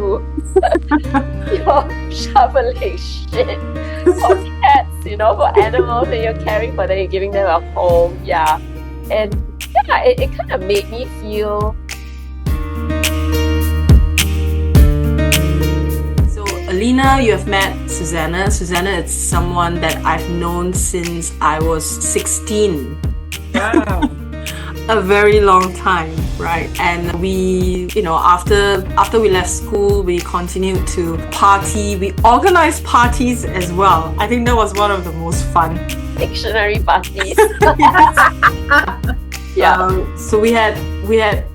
you. You're shoveling shit for cats, for animals, and you're caring for them, you're giving them a home. Yeah. And yeah, it kind of made me feel. So, Alina, you have met Susannah. Susannah is someone that I've known since I was 16. Wow. A very long time, right? And we, after we left school, we continued to party. We organized parties as well. I think that was one of the most fun. Dictionary parties. So we had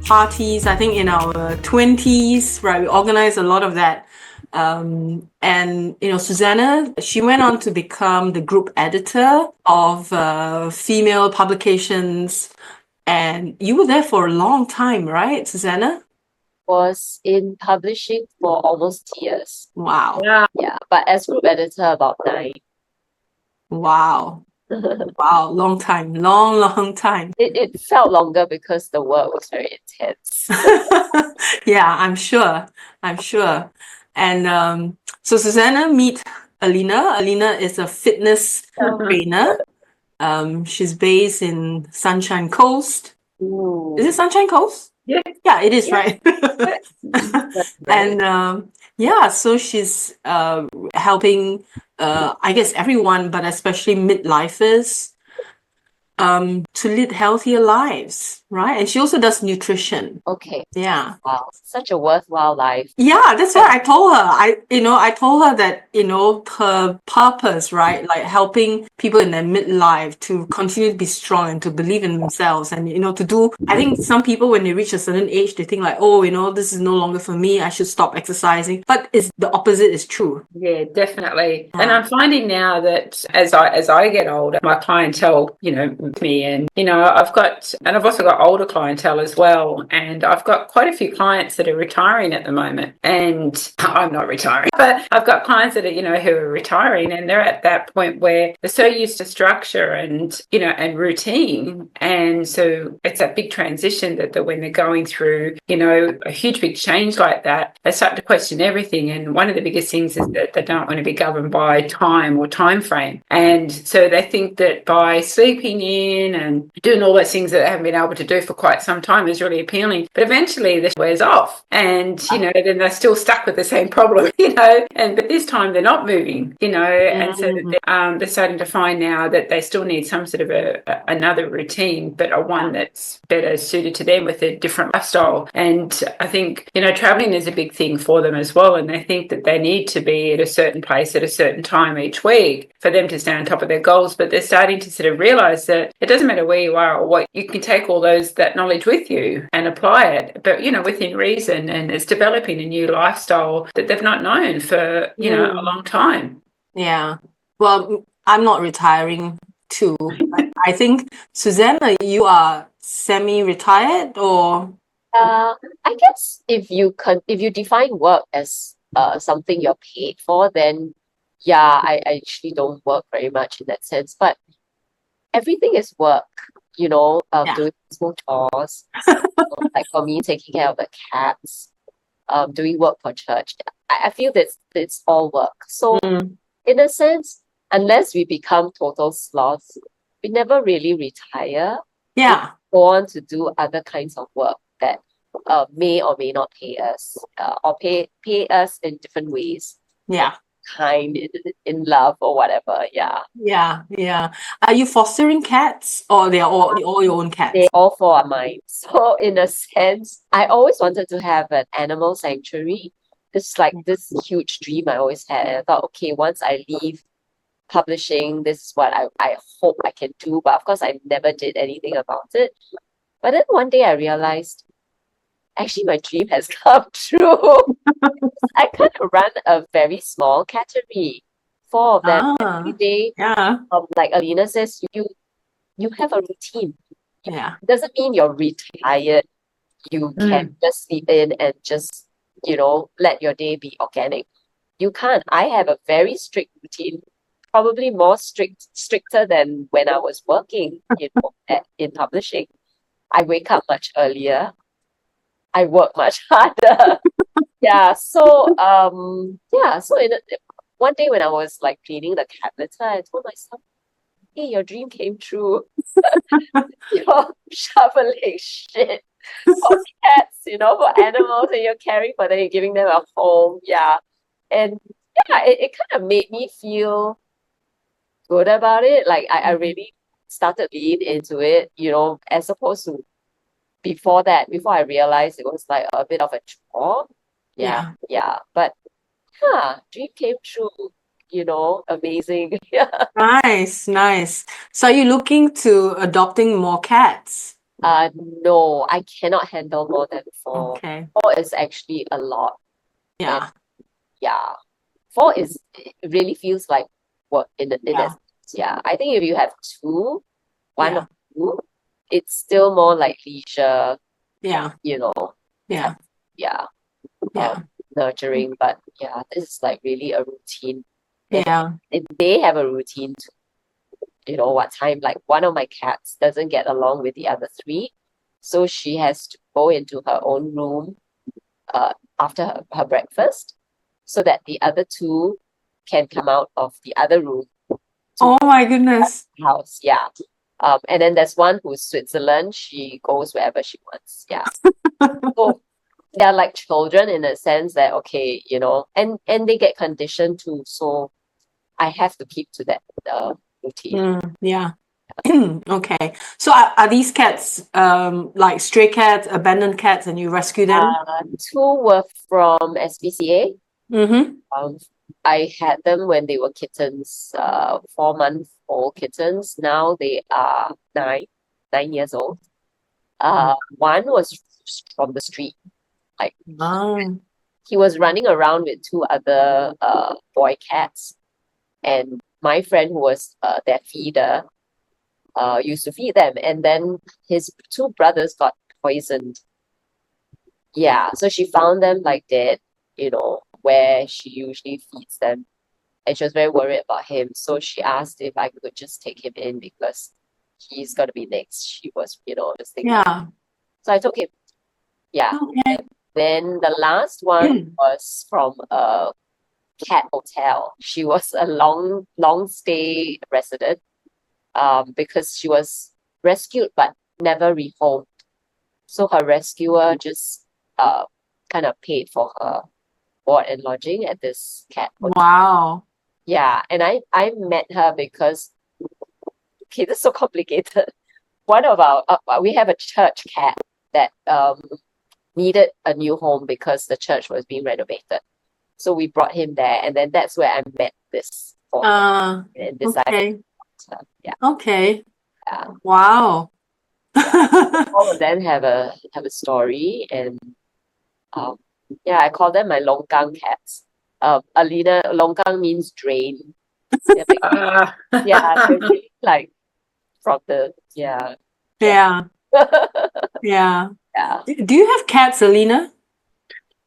parties, I think in our 20s, right? We organized a lot of that. And Susannah, she went on to become the group editor of female publications. And you were there for a long time, right, Susannah? Was in publishing for almost years. Wow. Yeah, but as group editor, about 9. Wow. Wow, long time. Long time. It felt longer because the work was very intense. Yeah, I'm sure. And so Susannah, meet Alina. Alina is a fitness trainer. She's based in Sunshine Coast. Ooh. Is it Sunshine Coast? Yeah. Yeah, it is, Yeah. right? And so she's helping, I guess everyone, but especially midlifers, to lead healthier lives, right? And she also does nutrition. Okay. Yeah. Wow. Such a worthwhile life. Yeah, that's what I told her. I told her that, her purpose, right? Like helping people in their midlife to continue to be strong and to believe in themselves and, to do, I think some people when they reach a certain age, they think like, oh, this is no longer for me. I should stop exercising. But the opposite is true. Yeah, definitely. And I'm finding now that as I get older, my clientele, with me and, I've also got older clientele as well. And I've got quite a few clients that are retiring at the moment, and I'm not retiring, but I've got clients that are, who are retiring, and they're at that point where they're so used to structure and, and routine. And so it's that big transition that when they're going through, a huge big change like that, they start to question everything. And one of the biggest things is that they don't want to be governed by time or time frame. And so they think that by sleeping in and doing all those things that they haven't been able to do for quite some time is really appealing. But eventually this wears off, and then they're still stuck with the same problem, but this time they're not moving, and so that they're starting to find now that they still need some sort of another routine, but a one that's better suited to them with a different lifestyle. And I think, traveling is a big thing for them as well, and they think that they need to be at a certain place at a certain time each week for them to stay on top of their goals. But they're starting to sort of realize that it doesn't matter where you are or what, you can take all that knowledge with you and apply it, but within reason, and it's developing a new lifestyle that they've not known for a long time. Yeah. Well, I'm not retiring too. I think, Susannah, you are semi-retired, or I guess if you define work as something you're paid for, then I actually don't work very much in that sense. But everything is work, doing small chores, like for me, taking care of the cats, doing work for church. I feel that it's all work. So in a sense, unless we become total sloths, we never really retire. Yeah. We go on to do other kinds of work that may or may not pay us, or pay us in different ways. Yeah. Kind, in love, or whatever. Yeah. Are you fostering cats, or they're all your own cats? They all four are mine. So in a sense, I always wanted to have an animal sanctuary. It's like this huge dream I always had. And I thought, okay, once I leave publishing, this is what I hope I can do. But of course, I never did anything about it. But then one day I realized, actually, my dream has come true. I kind of run a very small cattery. 4 of them every day. Yeah. Like Alina says, you have a routine. Yeah. It doesn't mean you're retired. You can just sleep in and just, let your day be organic. You can't. I have a very strict routine, probably more stricter than when I was working, in publishing. I wake up much earlier. I work much harder. Yeah, so one day when I was like cleaning the cabinet, I told myself, hey, your dream came true. You're shoveling shit for cats, for animals, and you're caring for them, you're giving them a home. Yeah. And yeah, it kind of made me feel good about it. Like I really started being into it, as opposed to before that, before I realized it was like a bit of a chore. Yeah, Yeah. yeah. But dream came true, amazing. Yeah. Nice, nice. So are you looking to adopting more cats? No, I cannot handle more than four. Okay. Four is actually a lot. And Yeah. yeah, four it really feels like work in that Yeah. sense. Yeah. I think if you have two, one or Yeah. two, it's still more like leisure, Yeah. you know, Yeah. yeah, um, Yeah. nurturing. But yeah, this is like really a routine. And Yeah. they have a routine too. What time, like one of my cats doesn't get along with the other three. So she has to go into her own room after her breakfast so that the other two can come out of the other room to Oh my goodness. the house. Yeah. And then there's one who's Switzerland. She goes wherever she wants. Yeah. So they're like children in a sense that, okay, and they get conditioned too. So I have to keep to that routine. Yeah. Okay. So are these cats like stray cats, abandoned cats, and you rescue them? Two were from SPCA. Mm-hmm. Um, I had them when they were kittens, 4-month-old kittens. Now they are 9 years old. One was from the street. Like Oh. he was running around with two other boy cats, and my friend who was their feeder used to feed them, and then his two brothers got poisoned. Yeah, so she found them like dead, where she usually feeds them. And she was very worried about him. So she asked if I could just take him in because he's gonna be next. She was, just thinking. Yeah. So I took him. Yeah. Okay. And then the last one was from a cat hotel. She was a long stay resident, because she was rescued but never rehomed. So her rescuer just kind of paid for her board and lodging at this cat hotel. Wow. Yeah, and I met her because, okay, this is so complicated. One of we have a church cat that needed a new home because the church was being renovated. So we brought him there, and then that's where I met this boy and decided Okay. to adopt her. Yeah, Okay. yeah. Wow. All of them have a story, and um, yeah, I call them my longkang cats. Alina, longkang means drain. They're like, yeah, they're really like from the Yeah. yeah. Yeah. Yeah. Do you have cats, Alina?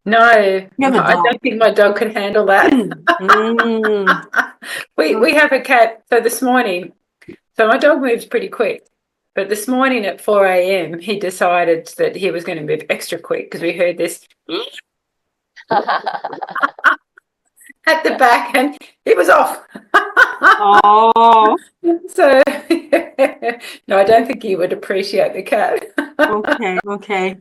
No, You have a I dog. don't think my dog could handle that. Mm. We have a cat. So this morning, so my dog moves pretty quick. But this morning at 4 a.m., he decided that he was going to move extra quick because we heard this at the back and he was off. Oh, So, no, I don't think he would appreciate the cat. okay, okay.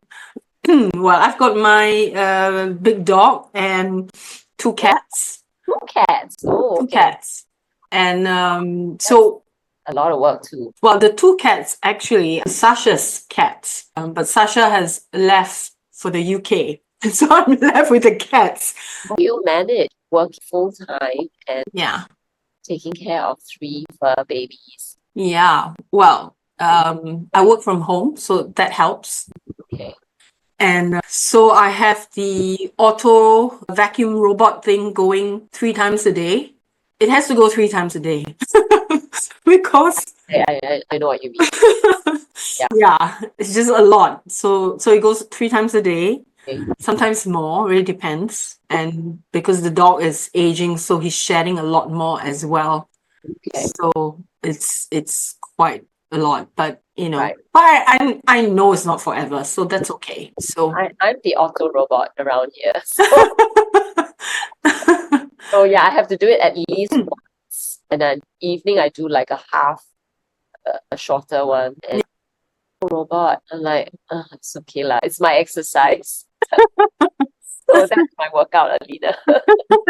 Well, I've got my big dog and two cats. Two cats. Oh, Two okay. cats. And so, A lot of work too. well, the two cats actually are Sasha's cats, but Sasha has left for the UK. So I'm left with the cats. You manage working full time and Yeah. taking care of 3 fur babies. Yeah. Well, I work from home, so that helps. Okay. And so I have the auto vacuum robot thing going 3 times a day. It has to go 3 times a day because I know what you mean. yeah, it's just a lot. So it goes 3 times a day, Okay. sometimes more, really depends. And because the dog is aging, so he's shedding a lot more as well. Okay. So it's quite a lot, but Right. but I know it's not forever, so that's okay. So I'm the auto robot around here. So yeah, I have to do it at least once. And then evening I do like a half, a shorter one. And robot, I'm like, it's okay lah. It's my exercise. So that's my workout, Alina.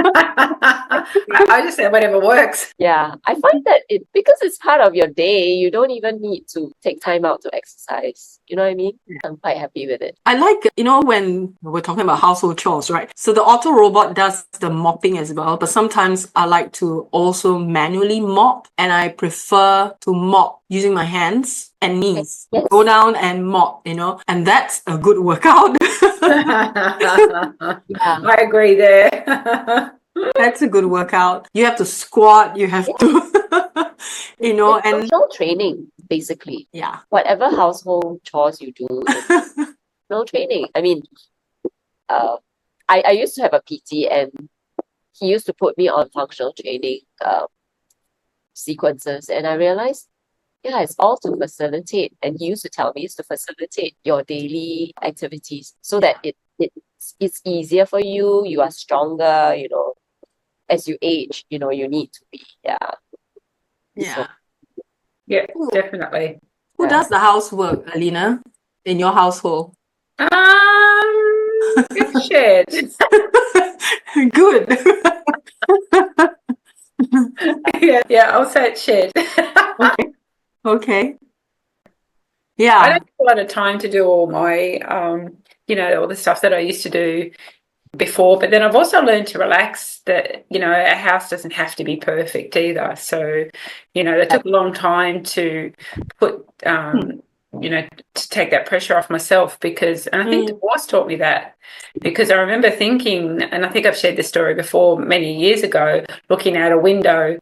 I just say whatever works. Yeah, I find that because it's part of your day, you don't even need to take time out to exercise. You know what I mean? I'm quite happy with it. I like, when we're talking about household chores, right? So the auto robot does the mopping as well, but sometimes I like to also manually mop, and I prefer to mop using my hands and knees. Yes. Go down and mop, and that's a good workout. I agree there. That's a good workout. You have to squat, you have to, It's and functional training, basically. yeah. Whatever household chores you do, it's no training. I mean, I used to have a PT, and he used to put me on functional training sequences, and I realized, yeah, it's all to facilitate. And he used to tell me it's to facilitate your daily activities so that it's easier for you. You are stronger, as you age, you need to be. Yeah. Yeah. Yeah, definitely. Who does the housework, Alina, in your household? It's shared. Good. Yeah, I'll say it's shared. Okay. I Yeah. don't have a lot of time to do all my, all the stuff that I used to do before, but then I've also learned to relax that, a house doesn't have to be perfect either. So, it took a long time to put, to take that pressure off myself and I think divorce taught me that, because I remember thinking, and I think I've shared this story before many years ago, looking out a window,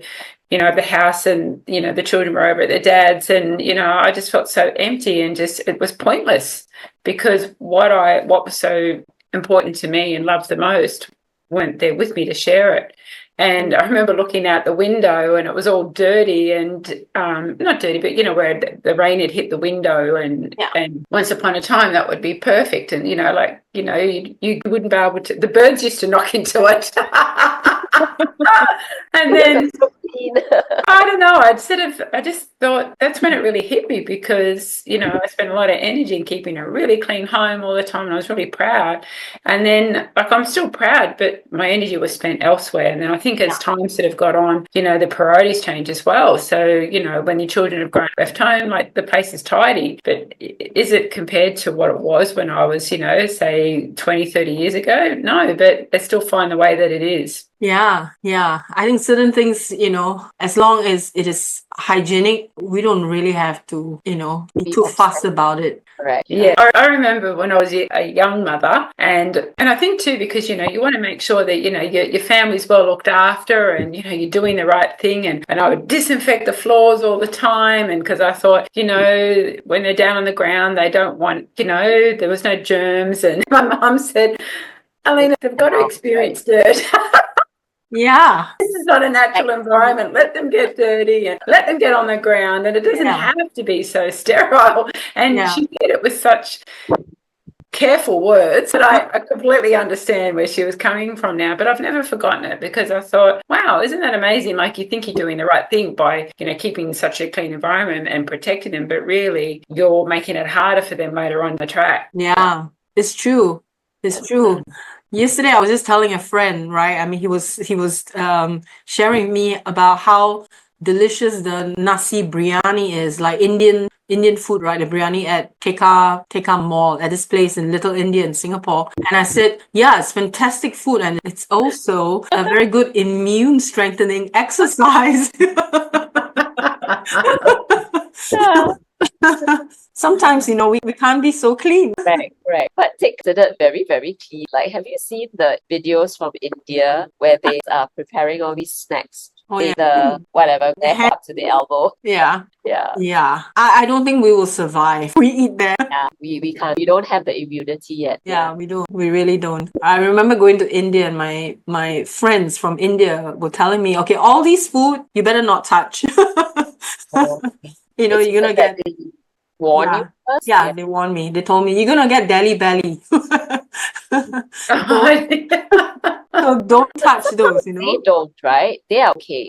of the house, and, the children were over at their dad's, and, I just felt so empty, and it was pointless, because what was so important to me and loved the most weren't there with me to share it. And I remember looking out the window, and it was all dirty, and not dirty, but where the rain had hit the window, and once upon a time that would be perfect, and you wouldn't be able to. The birds used to knock into it, and then I don't know. I just thought that's when it really hit me, because I spent a lot of energy in keeping a really clean home all the time, and I was really proud. And then, I'm still proud, but my energy was spent elsewhere. And then I think as time sort of got on, the priorities change as well. So when your children have left home, like, the place is tidy, but is it compared to what it was when I was, say 20, 30 years ago? No, but I still find the way that it is. Yeah. I think certain things, as long as it is hygienic, we don't really have to, be too fussed about it. Correct. Yeah, I remember when I was a young mother, and I think too, because you want to make sure that your family's well looked after, and you're doing the right thing, and I would disinfect the floors all the time, and because I thought when they're down on the ground, they don't want there was no germs, and my mum said, Alina, they've got to experience dirt. Yeah. This is not a natural environment. Let them get dirty and let them get on the ground, and it doesn't have to be so sterile. And she did it with such careful words that I completely understand where she was coming from now. But I've never forgotten it, because I thought, wow, isn't that amazing? Like, you think you're doing the right thing by keeping such a clean environment and protecting them, but really you're making it harder for them later on the track. Yeah, it's true. It's true. Yesterday, I was just telling a friend, right? I mean, he was sharing me about how delicious the nasi biryani is, like Indian food, right? The biryani at Tekka Mall, at this place in Little India in Singapore. And I said, yeah, it's fantastic food, and it's also a very good immune strengthening exercise. Sometimes, we can't be so clean. Right. But considered very, very clean. Like, have you seen the videos from India where they are preparing all these snacks? They're up to the elbow. Yeah. Yeah. I don't think we will survive. We eat that. Yeah, we can't. We don't have the immunity yet. Yeah, we don't. We really don't. I remember going to India, and my friends from India were telling me, okay, all these food you better not touch. you know, It's you're gonna good that get, they warn you yeah, first. yeah, they warned me. They told me you're gonna get belly belly. So, so don't touch those, you They know. don't, right? They are okay.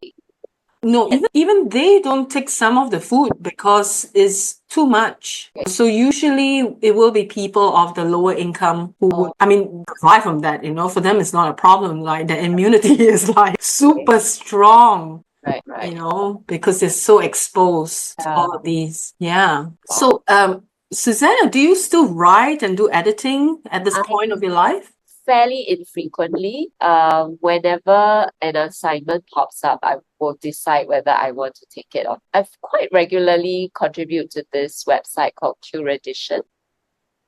No, even they don't take some of the food because it's too much. So usually it will be people of the lower income who would, I mean, thrive from that, you know. For them, it's not a problem. Like the immunity is like super strong, Right, you right. know, because they're so exposed to all of these. Yeah. So, Susanna, do you still write and do editing at this I point of your life? fairly infrequently. Whenever an assignment pops up, I will decide whether I want to take it on. I've quite regularly contribute to this website called Curedition.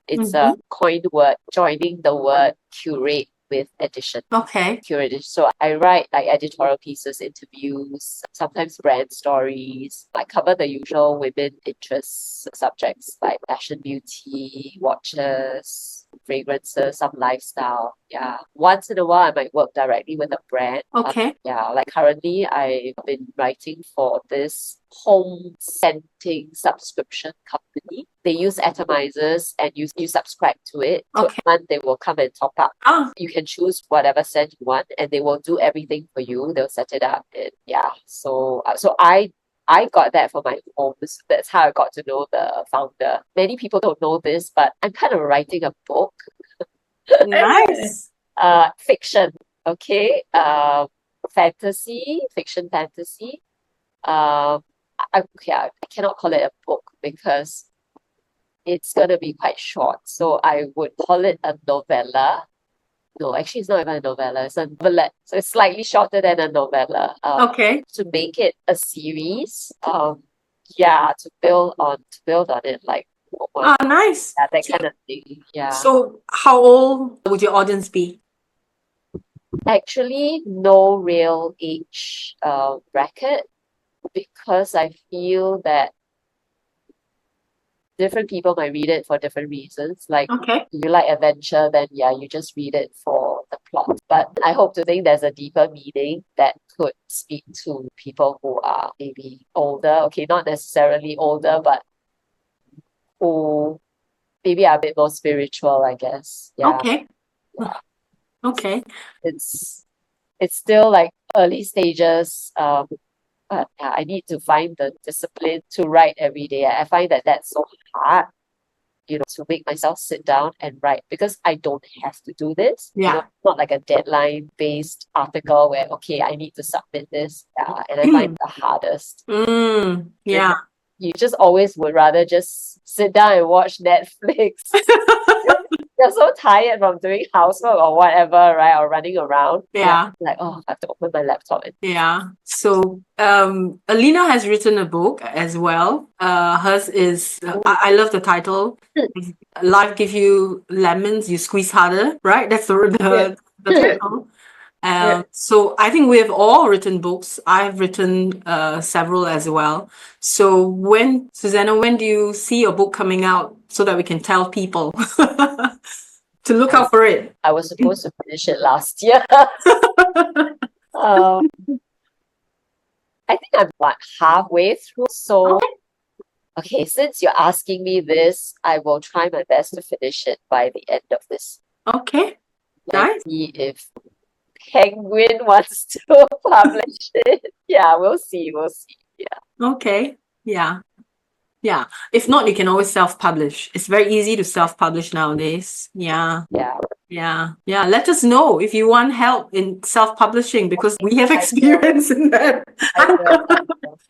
It's a coined word, joining the word curate with edition. Okay. Curated. So I write like editorial pieces, interviews, sometimes brand stories. I cover the usual women interest subjects like fashion, beauty, watches, fragrances, some lifestyle. Yeah. Once in a while, I might work directly with a brand. Okay. Yeah, like currently I've been writing for this home scenting subscription company. They use atomizers and you subscribe to it. So Okay. every month they will come and top up. Ah, You can choose whatever scent you want and they will do everything for you. They'll set it up. And yeah. So I got that for my home. That's how I got to know the founder. Many people don't know this, but I'm kind of writing a book. nice. Fiction. Okay. Fiction fantasy. I cannot call it a book because it's gonna be quite short. So I would call it a novella. No, actually, it's not even a novella. It's a novelette. So it's slightly shorter than a novella. Okay. To make it a series. Yeah, to build on it, like Ah, nice. yeah, that kind of thing. Yeah. So, how old would your audience be? Actually, no real age bracket because I feel that different people might read it for different reasons. Like Okay. you like adventure, then yeah, you just read it for the plot. But I hope to think there's a deeper meaning that could speak to people who are maybe older. Okay, not necessarily older, but who maybe are a bit more spiritual, I guess. Yeah. Okay. Yeah. Okay. It's still like early stages. But yeah, I need to find the discipline to write every day. I find that that's so hard, to make myself sit down and write because I don't have to do this. Yeah. It's not like a deadline-based article where, okay, I need to submit this. Yeah, and I find it the hardest. Yeah. You just always would rather just sit down and watch Netflix. You're so tired from doing housework or whatever, right? Or running around. Yeah. Like, oh, I have to open my laptop. Yeah. So, Alina has written a book as well. Hers is, I love the title. Life Give You Lemons, You Squeeze Harder, right? That's the title. So I think we have all written books. I've written several as well. So Susanna, when do you see your book coming out so that we can tell people to look out for it? I was supposed to finish it last year. I think I'm like halfway through. So, okay, since you're asking me this, I will try my best to finish it by the end of this. Okay. Nice. See if Penguin wants to publish it. Yeah, we'll see. Yeah. Okay. Yeah. Yeah. If not, you can always self-publish. It's very easy to self-publish nowadays. Yeah. Yeah. Yeah. Yeah. Let us know if you want help in self-publishing because we have experience in that. I will.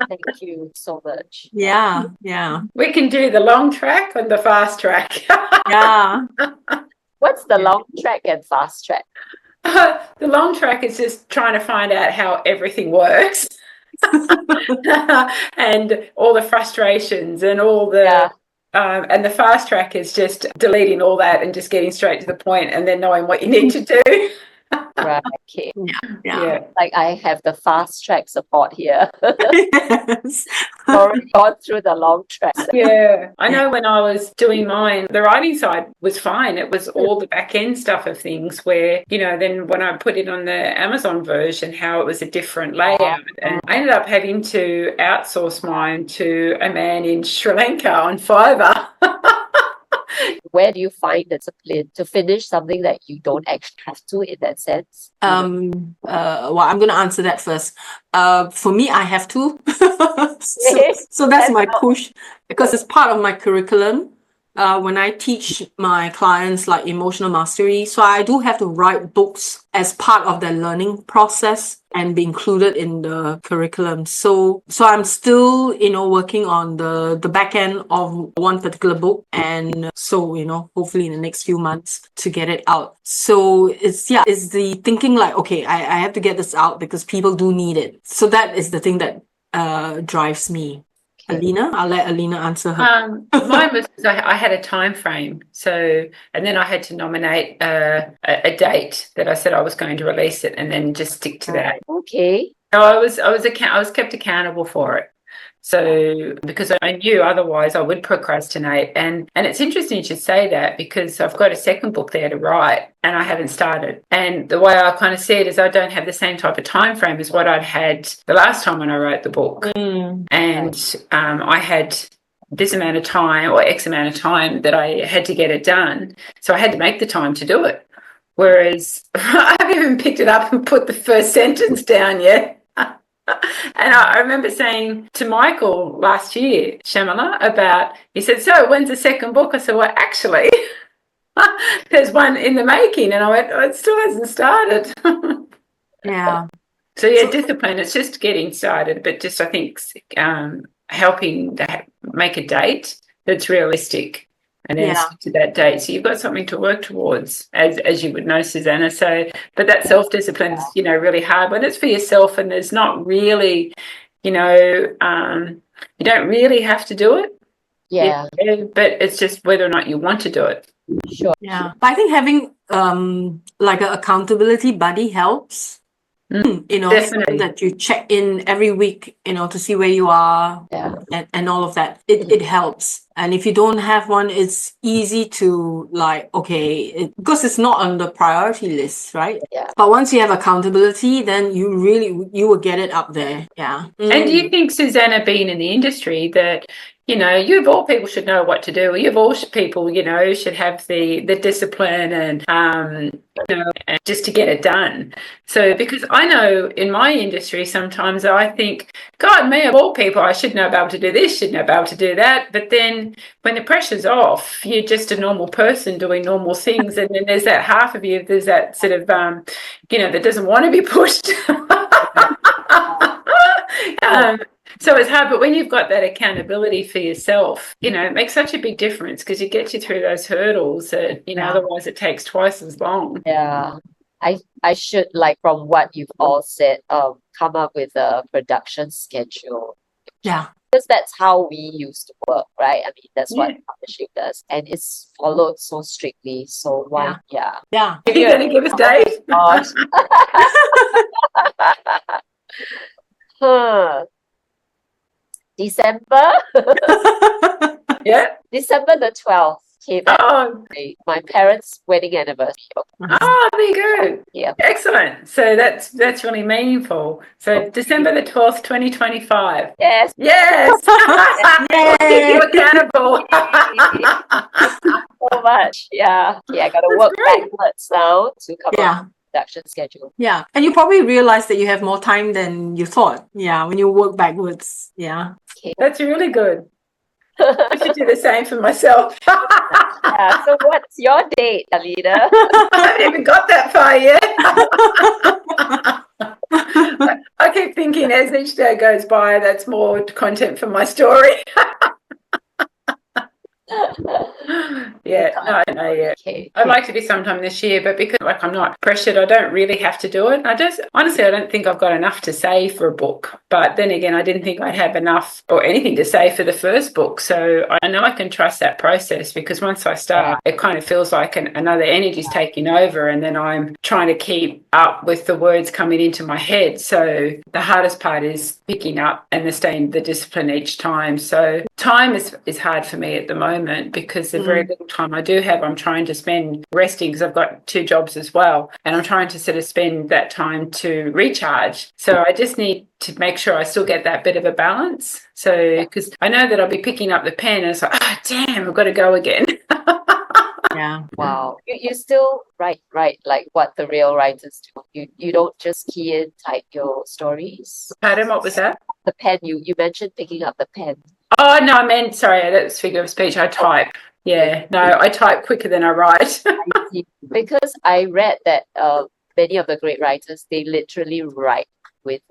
Thank you so much. Yeah. Yeah. We can do the long track and the fast track. Yeah. What's the long track and fast track? The long track is just trying to find out how everything works. And all the frustrations and all the and the fast track is just deleting all that and just getting straight to the point and then knowing what you need to do. Right. Right. Okay. Yeah. Like I have the fast track support here. Yes. Already gone through the long tracks. Yeah, I know when I was doing mine, the writing side was fine. It was all the back end stuff of things where, then when I put it on the Amazon version, how it was a different layout. And I ended up having to outsource mine to a man in Sri Lanka on Fiverr. Where do you find the discipline to finish something that you don't actually have to in that sense? Well, I'm going to answer that first. For me, I have to. So that's my push because it's part of my curriculum. When I teach my clients like emotional mastery, so I do have to write books as part of their learning process and be included in the curriculum. So I'm still, working on the back end of one particular book, and so hopefully in the next few months to get it out. So it's the thinking like, okay, I have to get this out because people do need it. So that is the thing that drives me. Alina, I'll let Alina answer her. Mine was I had a time frame, and then I had to nominate a date that I said I was going to release it, and then just stick to that. Okay. So I was kept accountable for it. So because I knew otherwise I would procrastinate, and it's interesting you should say that because I've got a second book there to write and I haven't started. And the way I kind of see it is I don't have the same type of time frame as what I'd had the last time when I wrote the book. And I had this amount of time or X amount of time that I had to get it done. So I had to make the time to do it. Whereas I haven't even picked it up and put the first sentence down yet. And I remember saying to Michael last year, Shamala, he said, so when's the second book? I said, well, actually, there's one in the making. And I went, oh, it still hasn't started. Yeah. So, discipline, it's just getting started, but just, I think, helping to make a date that's realistic. And then stick to that date. So you've got something to work towards, as you would know, Susannah. So, but that self-discipline is, really hard when it's for yourself and there's not really, you don't really have to do it. Yeah. But it's just whether or not you want to do it. Sure. Yeah. But I think having like an accountability buddy helps. Definitely. That you check in every week, to see where you are and all of that. It helps. And if you don't have one, it's easy to because it's not on the priority list, right? Yeah. But once you have accountability, then you will get it up there. Yeah. And do you think, Susannah, being in the industry, that you of all people should know what to do? You of all people, should have the discipline and just to get it done. So, because I know in my industry, sometimes I think, God, me of all people, I should know about to do this, should know about to do that. But then when the pressure's off, you're just a normal person doing normal things. And then there's that half of you, there's that sort of, that doesn't want to be pushed. So it's hard, but when you've got that accountability for yourself, it makes such a big difference because it gets you through those hurdles that, otherwise it takes twice as long. Yeah. I should, from what you've all said, come up with a production schedule. Yeah. Because that's how we used to work, right? I mean, that's what publishing does. And it's followed so strictly. So why? Yeah. Yeah. Are you going to give us dates? December? Yeah. December the 12th. Okay, my parents' wedding anniversary. Oh, there you go. Yeah. Excellent. So that's really meaningful. So December the 12th, 2025. Yes. Yes. We'll keep you accountable. So much. Yeah. I got to work backwards now to come up with a production schedule. Yeah. And you probably realize that you have more time than you thought. Yeah. When you work backwards. Yeah. Okay. That's really good. I should do the same for myself. Yeah, so what's your date, Alina? I haven't even got that far yet. I keep thinking as each day goes by, that's more content for my story. Yeah, No, I don't know yet. Okay. I'd like to be sometime this year, but because I'm not pressured, I don't really have to do it. I don't think I've got enough to say for a book. But then again, I didn't think I'd have enough or anything to say for the first book. So I know I can trust that process, because once I start, it kind of feels like another energy's taking over, and then I'm trying to keep up with the words coming into my head. So the hardest part is picking up and staying the discipline each time. So time is hard for me at the moment, because the very little time I do have, I'm trying to spend resting, because I've got 2 jobs as well, and I'm trying to sort of spend that time to recharge. So I just need to make sure I still get that bit of a balance. So because I know that I'll be picking up the pen and it's like, oh damn, I've got to go again. Yeah. Wow. You still write like what the real writers do. You don't just key in, type your stories. Pardon, what was that? The pen, you mentioned picking up the pen. Oh no, I meant, sorry, that's figure of speech. I type. Yeah, no, I type quicker than I write. Because I read that many of the great writers, they literally write with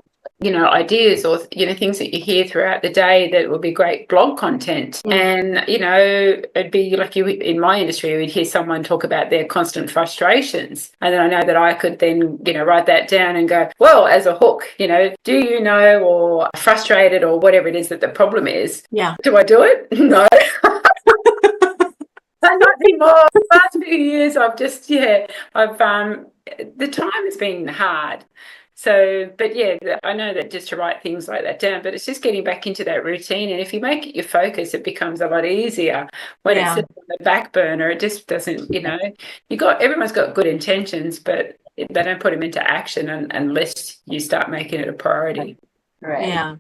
ideas or things that you hear throughout the day that would be great blog content. And it'd be like, you in my industry, we'd hear someone talk about their constant frustrations, and then I know that I could then write that down and go, well, as a hook, do you know, or frustrated, or whatever it is that the problem is. Yeah. Do I do it? No. Not anymore. The last few years I've just I've the time has been hard. So, but yeah, I know that just to write things like that down, but it's just getting back into that routine. And if you make it your focus, it becomes a lot easier. When it's on the back burner, it just doesn't, everyone's got good intentions, but they don't put them into action unless you start making it a priority. Right. Yeah.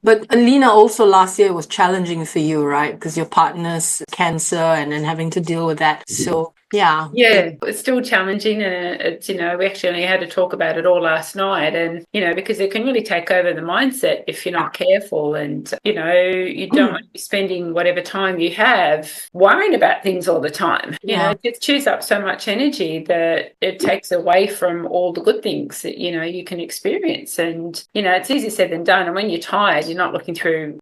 But Alina, also last year was challenging for you, right? Because your partner's cancer and then having to deal with that. So, yeah. Yeah, it's still challenging, and it's, we actually only had to talk about it all last night, and, because it can really take over the mindset if you're not careful, and, you don't want to be spending whatever time you have worrying about things all the time. It chews up so much energy that it takes away from all the good things that, you can experience. And, it's easier said than done. And when you're tired, you're not looking through,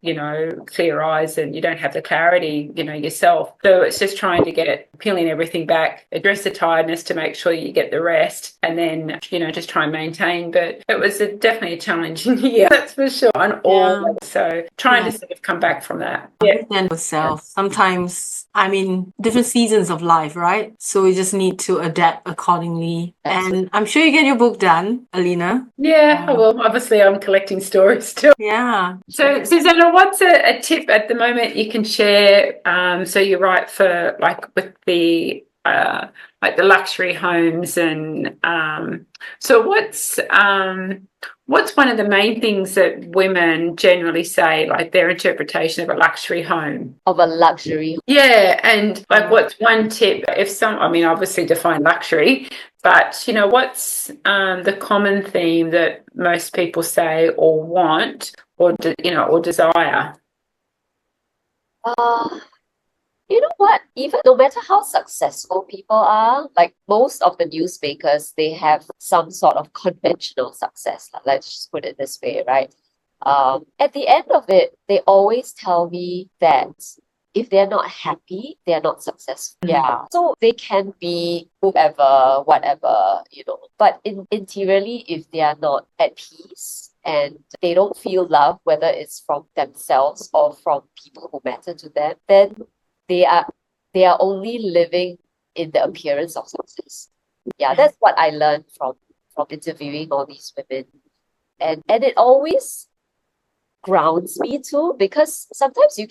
clear eyes, and you don't have the clarity, yourself. So it's just trying to get peeling everything back, address the tiredness to make sure you get the rest, and then, just try and maintain. But it was definitely a challenging year, that's for sure, on all levels. So trying to sort of come back from that. Understand yourself. Sometimes, different seasons of life, right? So we just need to adapt accordingly. And I'm sure you get your book done, Alina. Yeah, well, obviously I'm collecting stories still. Yeah. So, Susannah, what's a tip at the moment you can share? So you write for, with the the luxury homes, and so what's one of the main things that women generally say, like their interpretation of a luxury home? Of a luxury. Yeah, and what's one tip if obviously define luxury, but what's the common theme that most people say or want, or or desire? You know what? Even no matter how successful people are, like most of the newsmakers, they have some sort of conventional success. Let's just put it this way, right? At the end of it, they always tell me that if they're not happy, they're not successful. Yeah. So they can be whoever, whatever, But interiorly, if they are not at peace and they don't feel love, whether it's from themselves or from people who matter to them, then they are only living in the appearance of success. Yeah, that's what I learned from interviewing all these women. And it always grounds me too, because sometimes you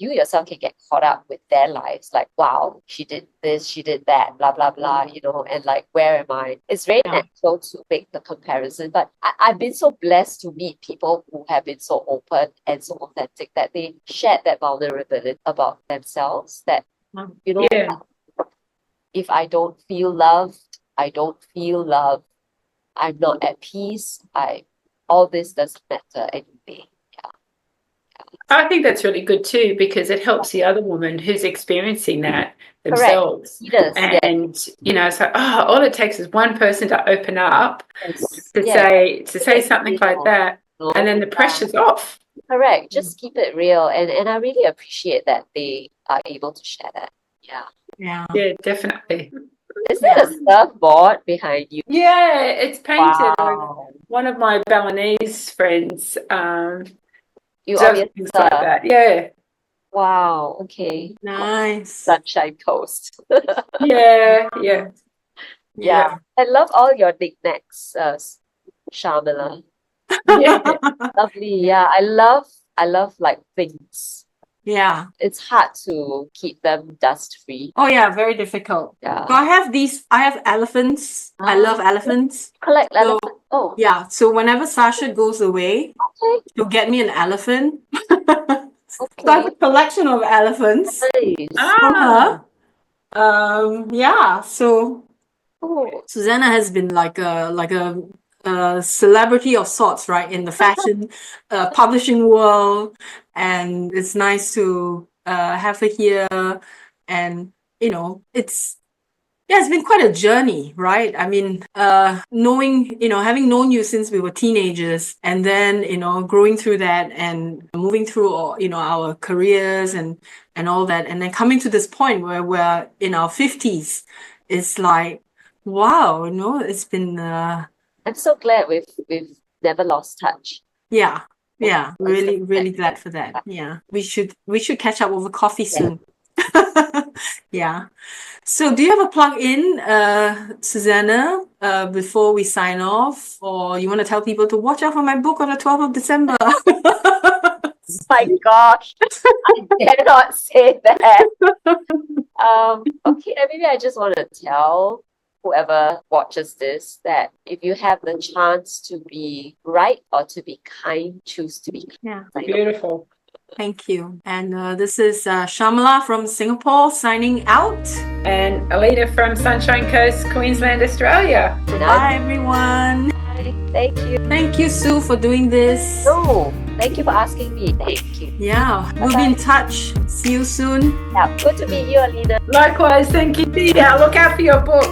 yourself can get caught up with their lives, like, wow, she did this, she did that, blah blah blah, and like, where am I? It's very natural to make the comparison, but I've been so blessed to meet people who have been so open and so authentic that they shared that vulnerability about themselves, that if I don't feel loved, I'm not at peace, all this doesn't matter anyway. I think that's really good too, because it helps the other woman who's experiencing that themselves. Yes, and it's like, all it takes is one person to open up to say something like that, and then the pressure's off. Correct. Just keep it real, and I really appreciate that they are able to share that. Yeah. Yeah. Yeah, definitely. Is there a surfboard behind you? Yeah, it's painted with Wow. one of my Balinese friends. You Does obviously things like that. Yeah, wow, okay. Nice. Sunshine Coast. yeah. Yeah. I love all your knickknacks, Shamala. Yeah. Lovely. Yeah. I love like things. Yeah. It's hard to keep them dust free. Oh yeah, very difficult. Yeah. So I have elephants. I love elephants. Collect So elephant. Oh, yeah, so whenever Sasha goes away, okay. she'll get me an elephant. So I have Okay. a collection of elephants Nice. from Ah, her. Yeah, so Oh, Susannah has been like a celebrity of sorts, right, in the fashion publishing world, and it's nice to have her here. And it's been quite a journey, right? I mean, having known you since we were teenagers, and then growing through that and moving through our careers and all that, and then coming to this point where we're in our 50s. It's like, wow, it's been I'm so glad we've never lost touch. yeah, really, so really glad. glad for that. Yeah, we should catch up over coffee soon. Yeah. So do you have a plug in, Susannah, before we sign off, or you want to tell people to watch out for my book on the 12th of December? My gosh, I dare not say that. Okay, maybe I just want to tell whoever watches this that if you have the chance to be right or to be kind, choose to be kind. Yeah. beautiful. Thank you. And this is Shamala from Singapore signing out. And Alina from Sunshine Coast, Queensland, Australia. Bye, everyone. Thank you. Thank you, Sue, for doing this. No, thank you for asking me. Thank you. Yeah, we'll be in touch. See you soon. Yeah, good to meet you, Alina. Likewise, thank you. Yeah, look out for your book.